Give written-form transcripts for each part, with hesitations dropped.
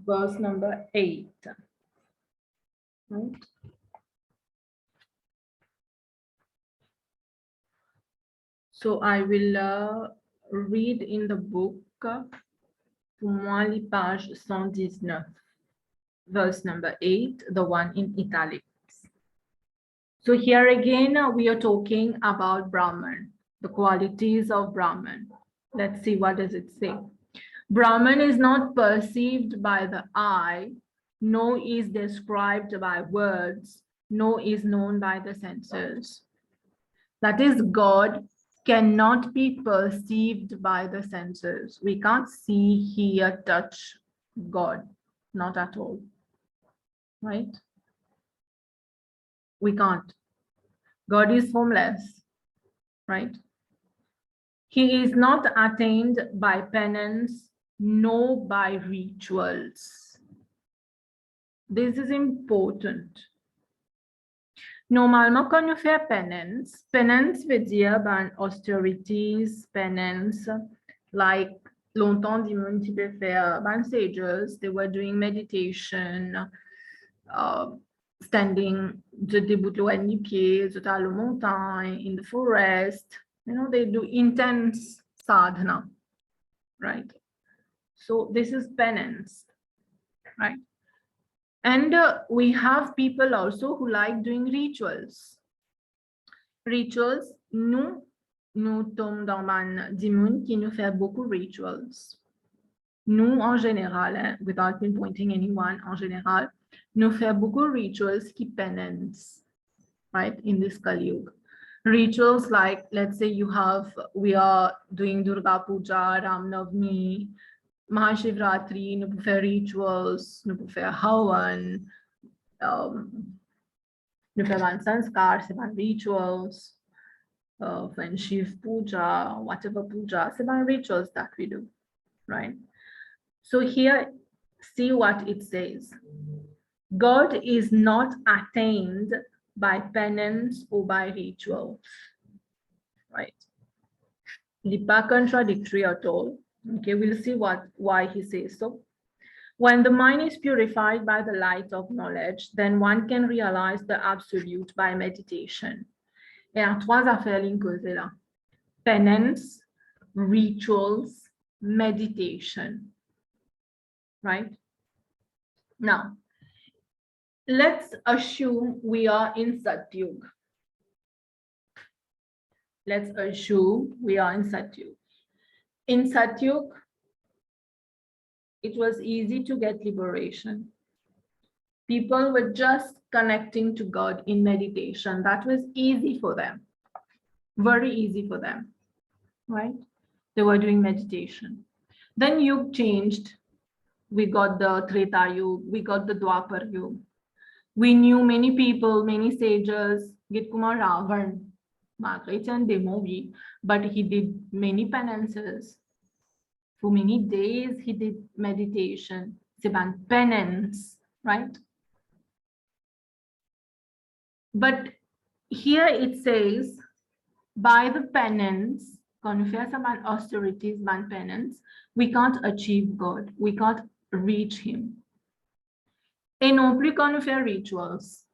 verse number 8. Right? So I will read in the book, pour moi, les pages 119, verse number 8, the one in italics. So here again, we are talking about Brahman, the qualities of Brahman. Let's see, what does it say? Brahman is not perceived by the eye, nor is described by words, nor is known by the senses. That is, God cannot be perceived by the senses. We can't see, hear, touch God, not at all, right? We can't. God is formless, right? He is not attained by penance, nor by rituals. This is important. Normalement, quand on fait penance, penance veut dire austerities, penance, like longtemps, des gens qui peuvent faire sages, they were doing meditation, standing de debout de l'eau à pieds, de la montagne, in the forest. You know, they do intense sadhana, right? So this is penance, right? And we have people also who like doing rituals. Rituals, nous tombons dans des mondes qui nous fait beaucoup rituals. Nous, en général, hein, without pinpointing anyone, en général, nous fait beaucoup rituals qui penance, right, in this Kali Yuga. Rituals like, let's say we are doing Durga Puja, Ram Navami, Mahashivratri, nous pouvons faire rituals, nous pouvons faire Havan, nous faisons sanskar, c'est des rituals, when Shiv Puja, whatever Puja, c'est des rituals that we do, right? So here, see what it says. God is not attained by penance or by rituals, right? It's not contradictory at all. Okay, we'll see why he says so. When the mind is purified by the light of knowledge, then one can realize the absolute by meditation. Il y a trois affaires linkées là. Penance, rituals, meditation. Right? Now, let's assume we are in Satyug. Let's assume we are in Satyug. In Satyug, it was easy to get liberation. People were just connecting to God in meditation. That was easy for them. Very easy for them, right? They were doing meditation. Then Yug changed. We got the Treta Yuga, we got the Dwapar Yuga. We knew many people, many sages, Git Kumar Ravan, Margaret Demovi, but he did many penances. For many days, he did meditation, Siban penance, right? But here it says, by the penance, confess about austerities, by penance, we can't achieve God, we can't reach him. Et non plus quand on fait rituals.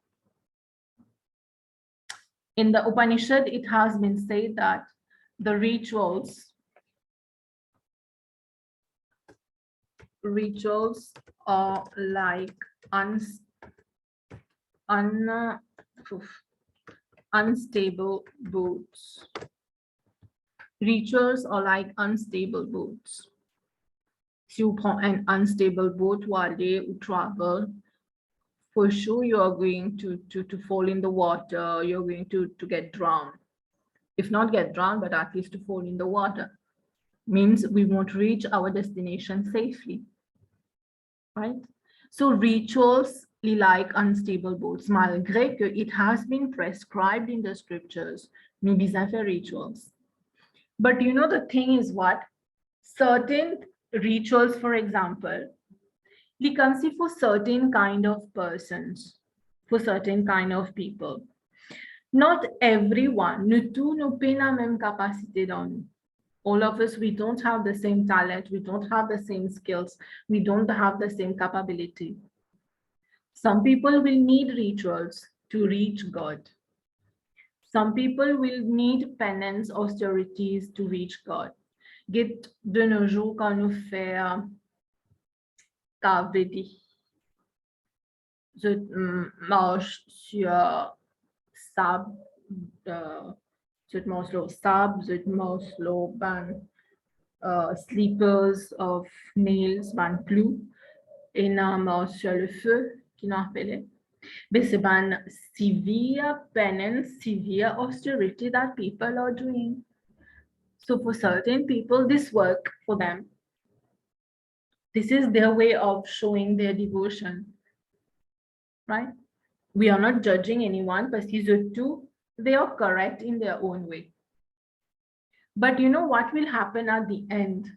In the Upanishad, it has been said that the rituals are like unstable boats. Rituals are like unstable boats. Si you prend an unstable boat ou aller ou travel, for sure you are going to fall in the water, you're going to get drowned. If not get drowned, but at least to fall in the water. Means we won't reach our destination safely, right? So rituals like unstable boats, malgré que it has been prescribed in the scriptures, nous besoin faire rituals. But you know, the thing is what? Certain rituals, for example, they come for certain kind of persons, for certain kind of people. Not everyone, nous tous nous pas la même capacité dans nous. All of us, we don't have the same talent, we don't have the same skills, we don't have the same capability. Some people will need rituals to reach God. Some people will need penance, austerities to reach God. Get de nos jours, quand nous fait Kavedi, je marche sur sable, je marche sur sable, je marche sur sleepers of nails, ban clous, et non marche sur le feu, qui n'en appelait. But it's ban severe penance, severe austerity that people are doing. So for certain people, this work for them. This is their way of showing their devotion, right? We are not judging anyone, but they are correct in their own way. But you know what will happen at the end?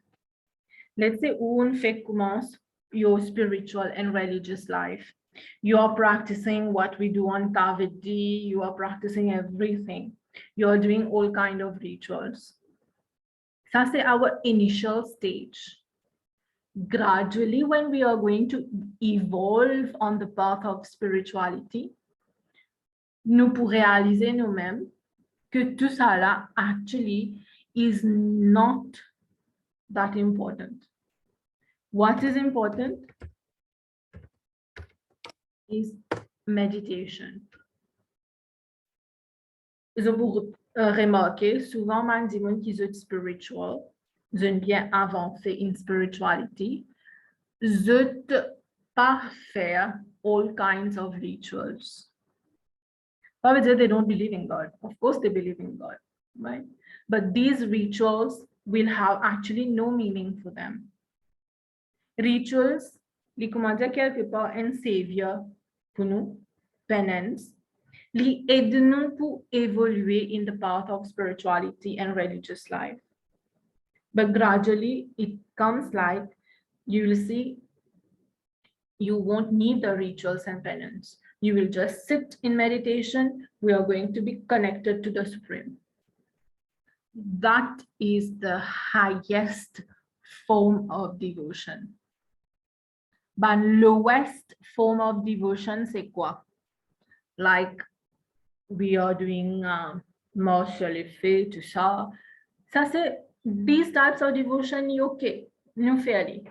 Let's say un fait commence your spiritual and religious life. You are practicing what we do on Kavedi, you are practicing everything. You are doing all kind of rituals. Ça, c'est our initial stage. Gradually, when we are going to evolve on the path of spirituality, nous pour réaliser nous-mêmes que tout ça là actually is not that important. What is important is meditation. Je vous remarquer, souvent, man dit qui sont spiritual, je bien avancé in spirituality, je pas faire all kinds of rituals. Pas dire they don't believe in God. Of course they believe in God, right? But these rituals will have actually no meaning for them. Rituals, les comment dire quelque part un savior pour nous, penance, les aide nous pour évoluer in the path of spirituality and religious life. But gradually it comes like you will see you won't need the rituals and penance. You will just sit in meditation. We are going to be connected to the Supreme. That is the highest form of devotion. But lowest form of devotion, c'est quoi? Like we are doing marche les faits, tout ça. Ça, c'est these types of devotion, okay, no fairly,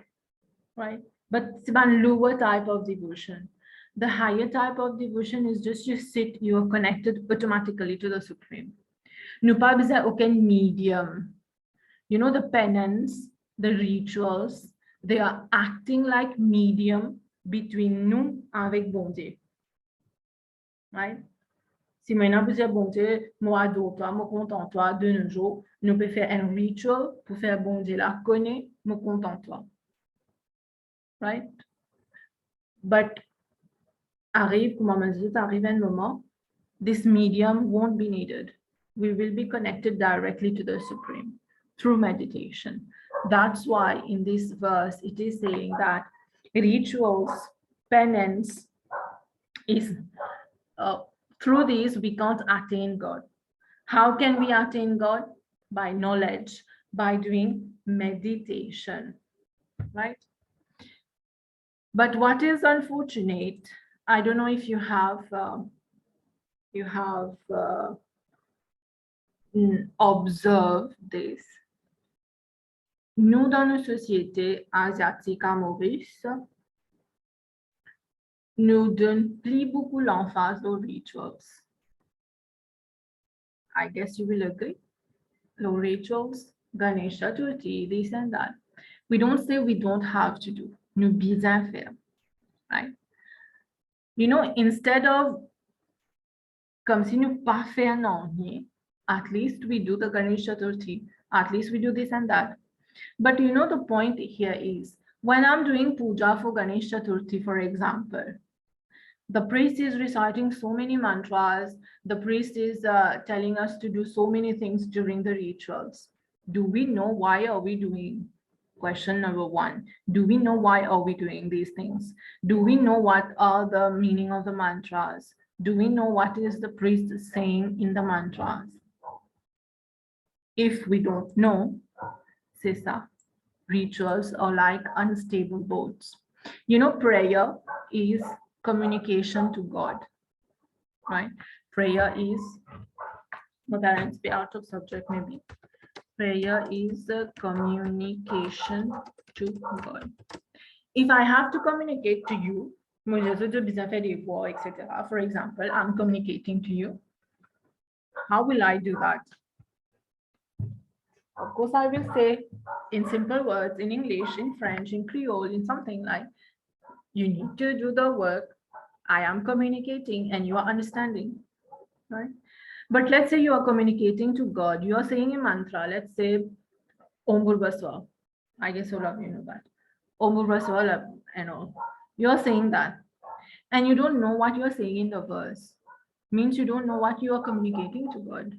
right? But it's about lower type of devotion. The higher type of devotion is just you sit, you are connected automatically to the Supreme. Nous pas besoin aucun medium. You know, the penance, the rituals, they are acting like medium between nous avec bon Dieu. Right? Si maintenant vous dites bon Dieu, moi adore toi, moi content toi, de nos jours, nous pouvons faire un ritual pour faire bon Dieu la connaît, moi content toi. Right? But arrive, comme on dit, arrive un moment, this medium won't be needed. We will be connected directly to the Supreme through meditation. That's why in this verse, it is saying that rituals, penance is, through these, we can't attain God. How can we attain God? By knowledge, by doing meditation, right? But what is unfortunate, I don't know if you have observed this. Nous, dans nos sociétés asiatiques à Maurice, nous donnons plus beaucoup l'emphase aux rituals. I guess you will agree. Low rituals, Ganesh Chaturthi, this and that. We don't say we don't have to do. Nous bien faire, right? You know, instead of comme si nous pas faire non, at least we do the Ganesh Chaturthi, at least we do this and that. But you know, the point here is when I'm doing puja for Ganesh Chaturthi, for example, the priest is reciting so many mantras, the priest is telling us to do so many things during the rituals. Do we know why are we doing? Question number one, do we know why are we doing these things? Do we know what are the meaning of the mantras? Do we know what is the priest saying in the mantras? If we don't know, c'est ça. Rituals are like unstable boats. You know, prayer is communication to God, right? Prayer is, my parents be out of subject maybe. Prayer is the communication to God. If I have to communicate to you, etc. For example, I'm communicating to you. How will I do that? Of course, I will say in simple words, in English, in French, in Creole, in something like, you need to do the work. I am communicating and you are understanding, right? But let's say you are communicating to God. You are saying a mantra. Let's say, Om Bhurvaswa. I guess all of you know that. Om Bhurvaswa and all. You are saying that. And you don't know what you are saying in the verse. Means you don't know what you are communicating to God.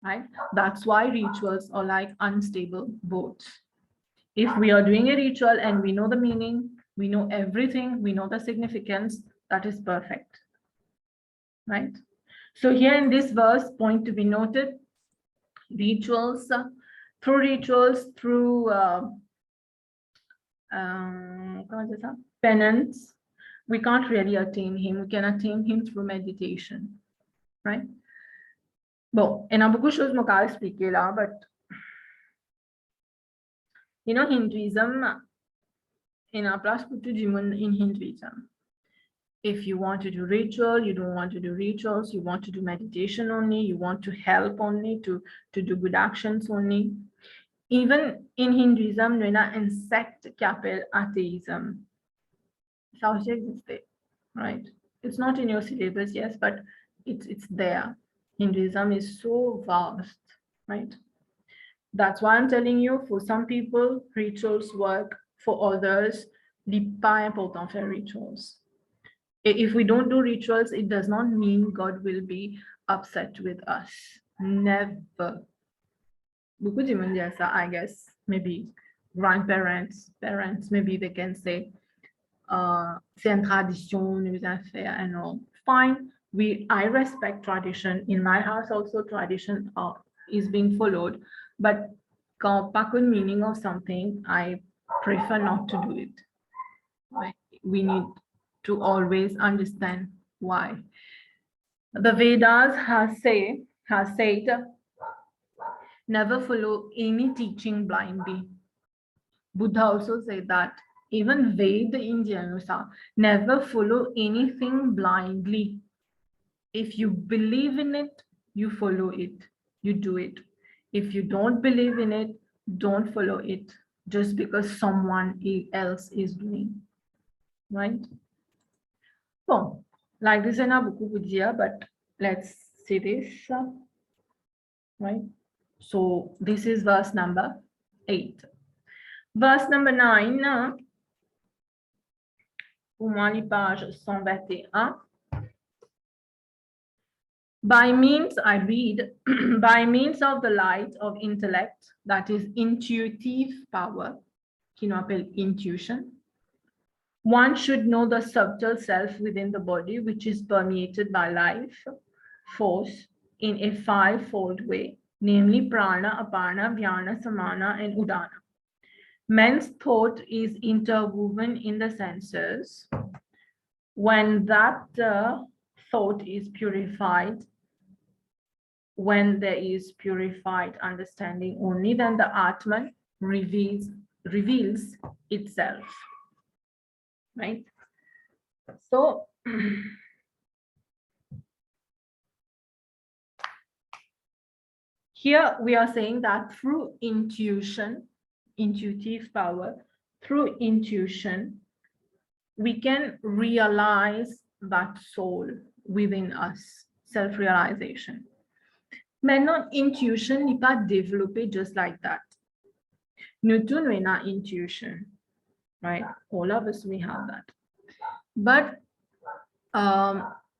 Right? That's why rituals are like unstable boats. If we are doing a ritual and we know the meaning, we know everything, we know the significance, that is perfect. Right? So here in this verse, point to be noted, rituals, through penance, we can't really attain him. We can attain him through meditation, right? Bon, il y a beaucoup de choses que je expliquer là, but you know, Hinduism, in a place pour tout du monde in Hinduism. If you want to do ritual, you don't want to do rituals, you want to do meditation only, you want to help only, to do good actions only. Even in Hinduism, il y a un secte qui appelle athéisme. Ça aussi existe, right? It's not in your syllabus, yes, but it's there. Hinduism is so vast, right? That's why I'm telling you, for some people, rituals work. For others, it's pas important faire rituals. If we don't do rituals, it does not mean God will be upset with us. Never. Beaucoup de monde dit ça, I guess. Maybe grandparents, parents, maybe they can say, c'est une tradition, nous avons fait, and all. Fine. I respect tradition. In my house also, tradition is being followed. But quand pas de meaning of something, I prefer not to do it. Right? We need to always understand why. The Vedas has said, never follow any teaching blindly. Buddha also said that. Even Ved Indian, never follow anything blindly. If you believe in it, you follow it, you do it. If you don't believe in it, don't follow it just because someone else is doing, right? Bon, like this, and beaucoup would dire, but let's see this, right? So this is verse number 8. Verse number 9, pour moi, les pages 121. By means, I read, by means of the light of intellect, that is intuitive power, qui nous appelle intuition, one should know the subtle self within the body, which is permeated by life force in a five-fold way, namely prana, apana, vyana, samana, and udana. Men's thought is interwoven in the senses. When that thought is purified, when there is purified understanding only, then the Atman reveals itself, right? So here we are saying that through intuition, intuitive power, through intuition, we can realize that soul within us, self-realization. Maintenant, intuition n'est pas développée just like that. Nous tous, nous avons intuition, right? All of us, we have that. But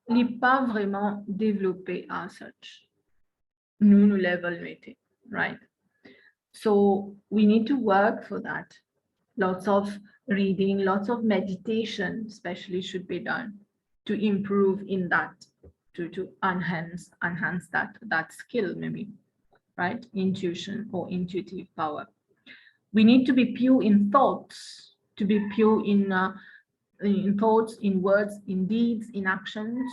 n'est pas vraiment développé as such. Nous l'évaluons, right? So we need to work for that. Lots of reading, lots of meditation, especially, should be done to improve in that, to enhance that skill, maybe. right? Intuition or intuitive power. We need to be pure in thoughts, to be pure in thoughts, in words, in deeds, in actions,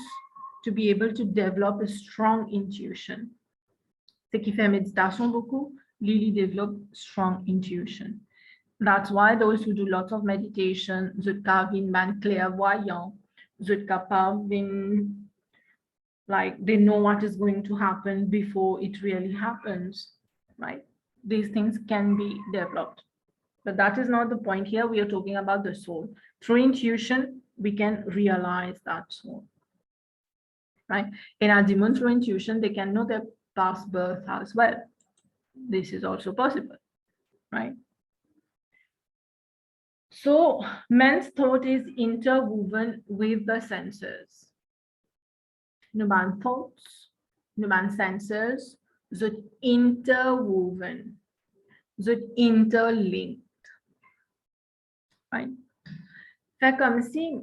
to be able to develop a strong intuition. Ce qui fait méditation beaucoup, Lily develop strong intuition. That's why those who do lots of meditation, zut kavin ban clairvoyant, zut kapavin, like they know what is going to happen before it really happens, right? These things can be developed. But that is not the point here. We are talking about the soul. Through intuition, we can realize that soul, right? In our demon, through intuition, they can know their past birth as well. This is also possible, right? So man's thought is interwoven with the senses. Numan thoughts, Numan senses, the interwoven, the interlinked, right? Fait comme si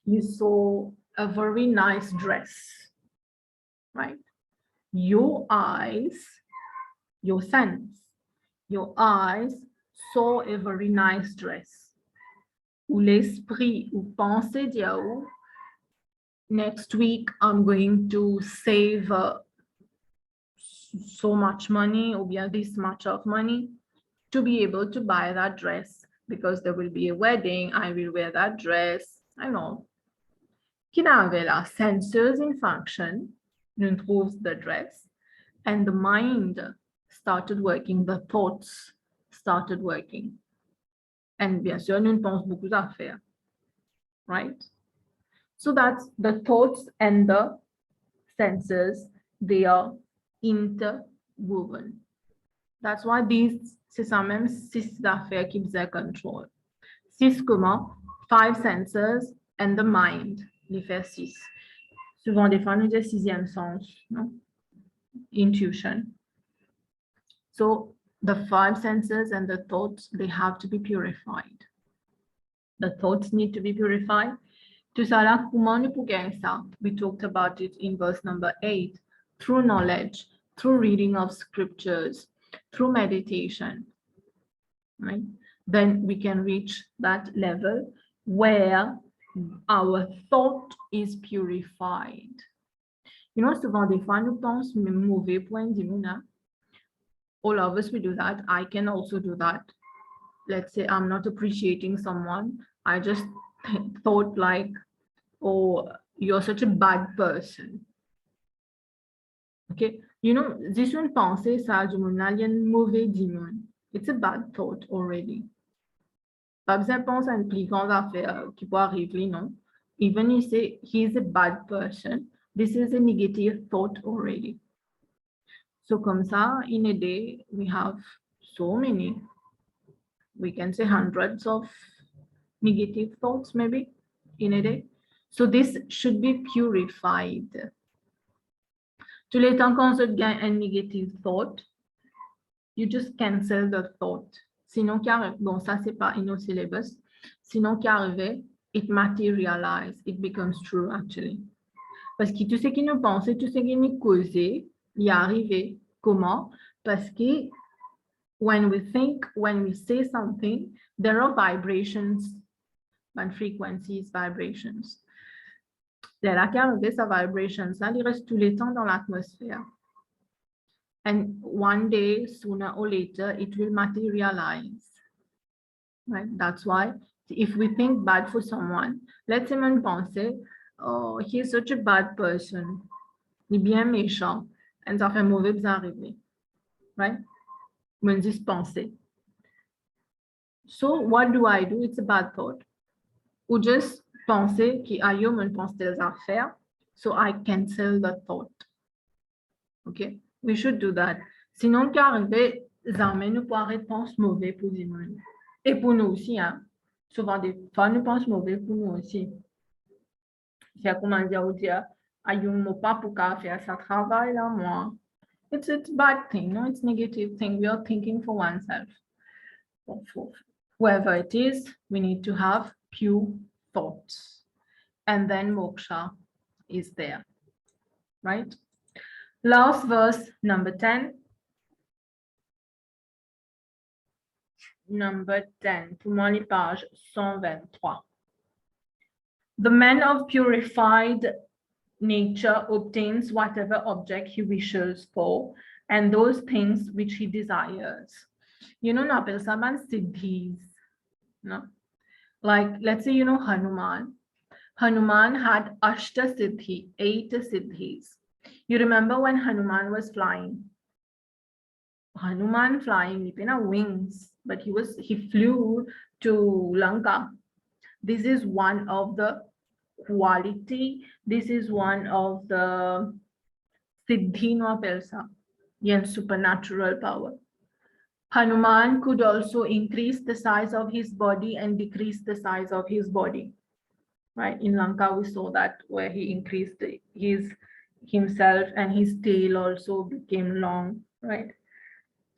you saw a very nice dress, right? Your eyes, your sense, your eyes saw a very nice dress. Ou l'esprit ou pensée dit, oh, next week I'm going to save so much money or bien this much of money to be able to buy that dress because there will be a wedding. I will wear that dress. I know. Qui avait la senses in function, nous trouve the dress, and the mind started working, the thoughts started working. And bien sûr, nous pensons beaucoup d'affaires, right? So that's the thoughts and the senses, they are interwoven. That's why these, c'est ça même, 6 affaires qui faisaient control. 6 comment? 5 senses and the mind, les faire 6. Souvent, des fois, nous disons 6e sens, no? Intuition. So the 5 senses and the thoughts, they have to be purified. The thoughts need to be purified. Tout ça là, comment nous pouvons gagner ça? We talked about it in verse number 8. Through knowledge, through reading of scriptures, through meditation, right? Then we can reach that level where our thought is purified. You know, souvent des fois, nous pensons mauvais point de vue. All of us, we do that. I can also do that. Let's say I'm not appreciating someone. I just thought like, oh, you're such a bad person. Okay, you know, this one pensée, ça, du mauvais demon. It's a bad thought already. Pas besoin de penser à une plus grande affaire qui peut arriver, non? Even you say he's a bad person, this is a negative thought already. So comme ça, in a day, we have so many, we can say hundreds of negative thoughts maybe in a day. So this should be purified. Tous les temps qu'on se gagne un negative thought, you just cancel the thought. Sinon, bon, ça c'est pas in our syllabus. Sinon, qui arrive, it materialize, it becomes true actually. Parce que tout ce qui nous pense, tout ce qui nous cause, il arrive. Comment? Parce que when we think, when we say something, there are vibrations and frequencies, vibrations. Dès la qu'arrive, sa vibration, ça, il reste tout le temps dans l'atmosphère. And one day, sooner or later, it will materialize, right? That's why if we think bad for someone, let's say man pense, oh, he is such a bad person, il est bien méchant, and ça fait mauvais bien arriver, right? Man dit penser. So what do? It's a bad thought. Ou just penser que ayo man pense des affaires, so I cancel the thought. Okay? We should do that. Sinon, qu'arriver, jamais nous pourrons arrêter de penser mauvais pour les gens. Et pour nous aussi, hein. Souvent, des fois, nous pensons mauvais pour nous aussi. C'est comment dire, aïe, on pas pour faire ça travail là, moi. It's a bad thing, no? It's negative thing. We are thinking for oneself. For whoever it is, we need to have pure thoughts. And then moksha is there, right? Last verse, number 10. Number 10, pour moi les pages 123. The man of purified nature obtains whatever object he wishes for and those things which he desires. You know, on appelle ça siddhis. No? Like, let's say, you know, Hanuman. Hanuman had Ashta Siddhi, 8 Siddhis. You remember when Hanuman was flying? Hanuman flying, wings, but he flew to Lanka. This is one of the quality. This is one of the Siddhi no Pelsa, supernatural power. Hanuman could also increase the size of his body and decrease the size of his body. Right? In Lanka, we saw that where he increased himself and his tail also became long, right?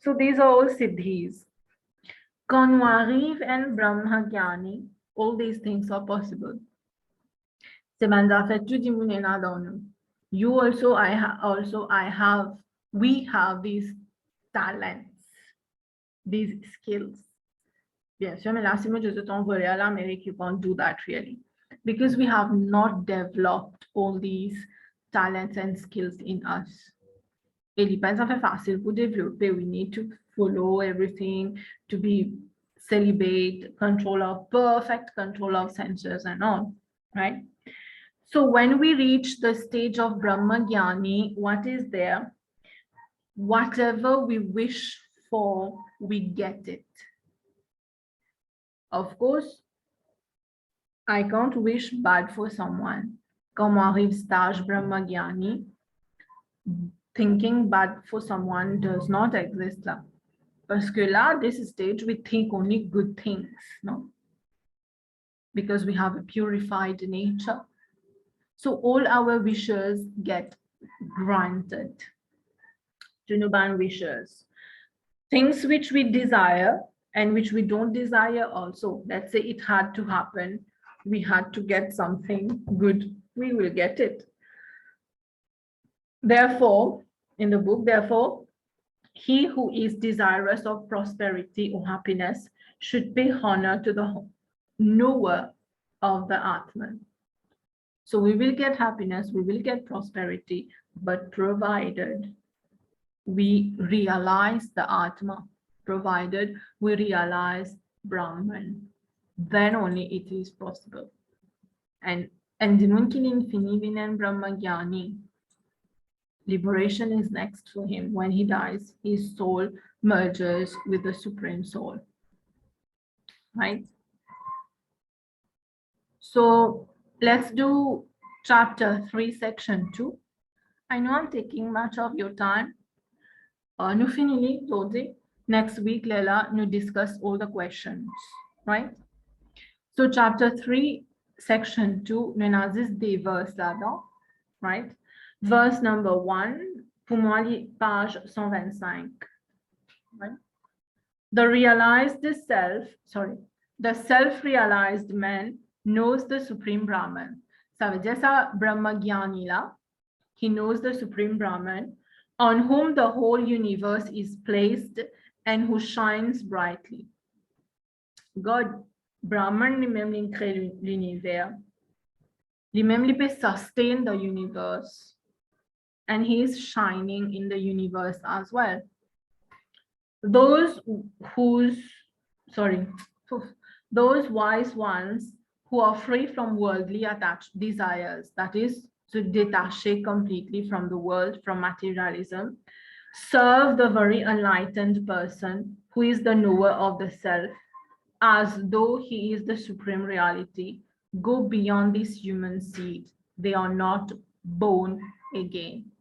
So these are all siddhis. Kanwariv and Brahma Gyani, all these things are possible. You also, I have, we have these talents, these skills. Bien sûr, mais là, si moi je suis en Amérique, you can't do that really. Because we have not developed all these talents and skills in us. It depends on how facile pour développer. We need to follow everything, to be celibate, perfect control of senses and all, right? So when we reach the stage of Brahma Gyani, what is there? Whatever we wish for, we get it. Of course, I can't wish bad for someone. Comme arrive stage Brahma Gyani, thinking bad for someone does not exist là. Parce que là, this stage, we think only good things, no? Because we have a purified nature. So all our wishes get granted. Junuban wishes. Things which we desire and which we don't desire also. Let's say it had to happen. We had to get something good. We will get it. Therefore, in the book, therefore, he who is desirous of prosperity or happiness should pay honor to the knower of the Atman. So we will get happiness, we will get prosperity, but provided we realize the Atma, provided we realize Brahman, then only it is possible. And Brahma Gyani, liberation is next for him. When he dies, his soul merges with the Supreme Soul, right? So let's do chapter 3, section 2. I know I'm taking much of your time. Nous finissons aujourd'hui. Next week, Leila, nous discuss all the questions, right? So chapter 3, section 2, nous avons des verses là-dedans, right? Verse number 1, pour moi, page 125, right? The self-realized man knows the Supreme Brahman. Ça veut dire ça, Brahma Gyani là, he knows the Supreme Brahman, on whom the whole universe is placed and who shines brightly. God, Brahman lui-même crée l'univers. Lui-même peut sustain the universe. And he is shining in the universe as well. Those wise ones who are free from worldly attached desires, that is, to detach completely from the world, from materialism, serve the very enlightened person who is the knower of the self, as though he is the supreme reality. Go beyond this human seed. They are not born again.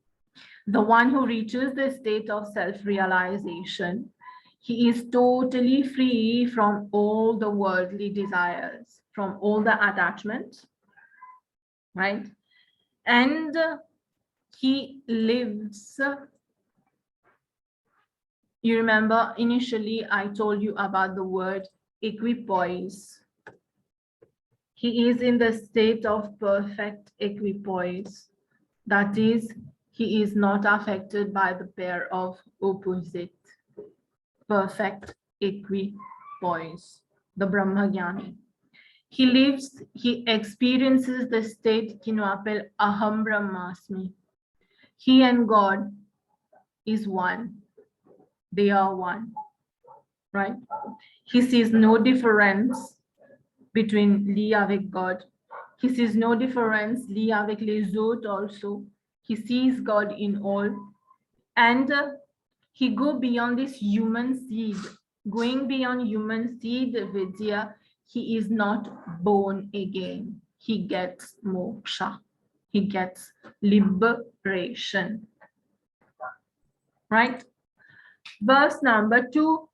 The one who reaches the state of self-realization, he is totally free from all the worldly desires, from all the attachments, right? And he lives. You remember initially I told you about the word equipoise. He is in the state of perfect equipoise. That is, He is not affected by the pair of opposite, perfect equipoise, the Brahmagyani. He experiences the state qui nous appelle Aham Brahmasmi. He and God is one. They are one, right? He sees no difference between lui avec God. He sees no difference lui avec les autres also. He sees God in all. And he go beyond this human seed. Going beyond human seed, Vidya, he is not born again. He gets moksha. He gets liberation. Right? Verse number 2.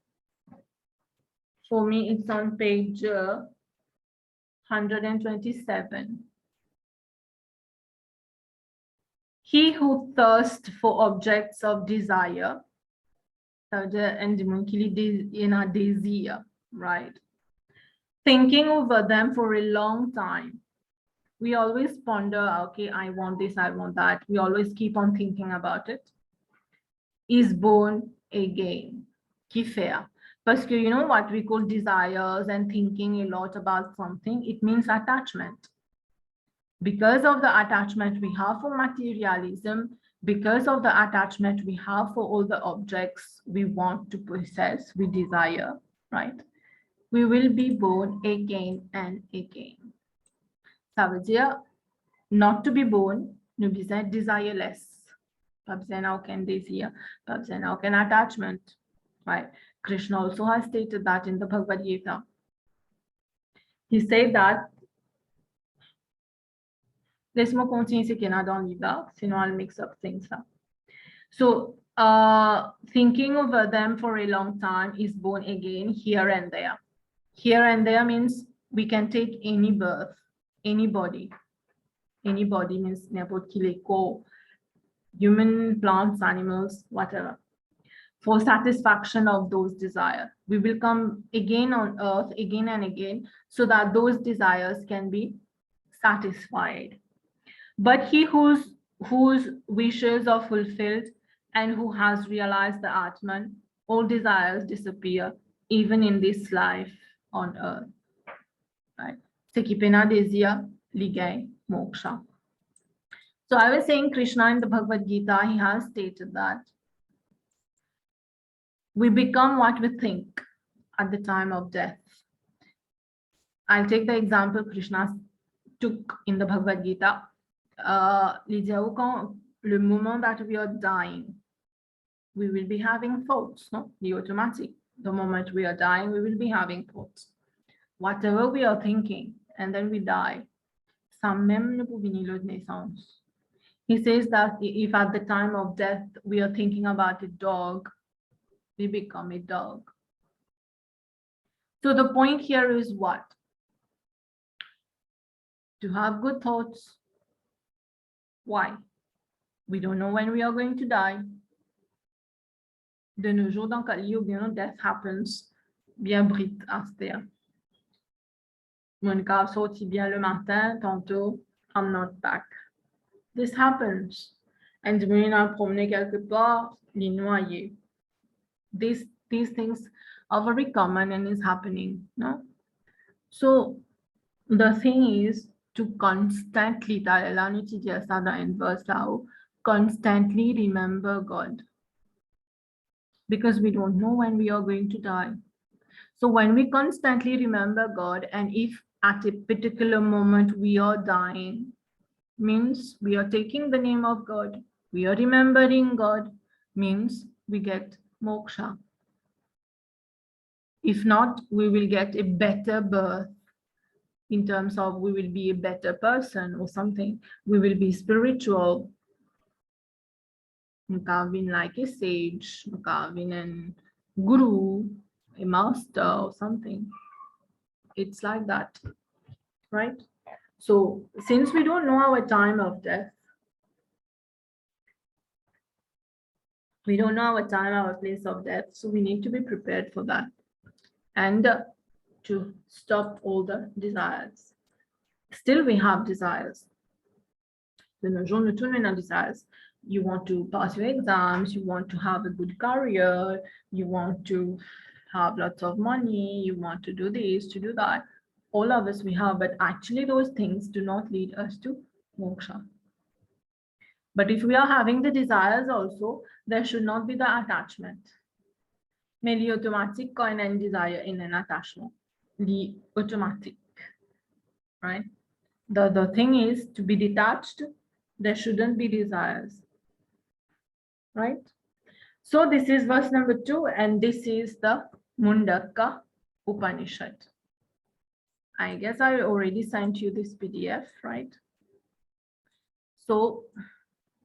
For me, it's on page 127. He who thirsts for objects of desire, in a desire, right? Thinking over them for a long time. We always ponder, okay, I want this, I want that. We always keep on thinking about it. Is born again. Qui fait? Parce que you know what we call desires and thinking a lot about something, it means attachment. Because of the attachment we have for materialism, because of the attachment we have for all the objects we want to possess, we desire, right? We will be born again and again. Ça veut dire, not to be born, nous besoin desireless. Pas besoin aucun désir, pas besoin aucun attachment, right? Krishna also has stated that in the Bhagavad Gita. He said that, laisse-moi continuer ce qu'il y a dans le livre, sinon I'll mix up things. So, thinking over them for a long time is born again here and there. Here and there means we can take any birth, anybody. Anybody means n'importe qui les co, human, plants, animals, whatever. For satisfaction of those desires. We will come again on earth, again and again, so that those desires can be satisfied. But he whose wishes are fulfilled and who has realized the Atman, all desires disappear, even in this life on earth. Right? Ce qui pena désir, ligay, moksha. So I was saying Krishna in the Bhagavad Gita, he has stated that we become what we think at the time of death. I'll take the example Krishna took in the Bhagavad Gita. Le moment that we are dying, we will be having thoughts, no? The automatic. The moment we are dying, we will be having thoughts. Whatever we are thinking, and then we die. He says that if at the time of death we are thinking about a dog, we become a dog. So the point here is what? To have good thoughts. Why? We don't know when we are going to die. De nos jours, dans quel cas death happens, bien brut à terre. Mon cas sorti bien le matin, tantôt, I'm not back. This happens. And when I promener quelque part, les noyer. These things are very common and is happening, no? So the thing is to constantly, constantly remember God. Because we don't know when we are going to die. So when we constantly remember God, and if at a particular moment we are dying, means we are taking the name of God, we are remembering God, means we get moksha. If not, we will get a better birth in terms of we will be a better person or something. We will be spiritual. Like a sage, a guru, a master or something. It's like that, right? So since we don't know our time of death, we don't know our time, our place of death, so we need to be prepared for that. And to stop all the desires. Still we have desires. De nos jours, nous tous nous avons desires. You want to pass your exams, you want to have a good career, you want to have lots of money, you want to do this, to do that. All of us we have, but actually those things do not lead us to moksha. But if we are having the desires also, there should not be the attachment. Merely automatic coin and desire in an attachment. The automatic, right? The thing is to be detached, there shouldn't be desires, right? So this is verse number 2, and this is the Mundaka Upanishad. I guess I already sent you this PDF, right? So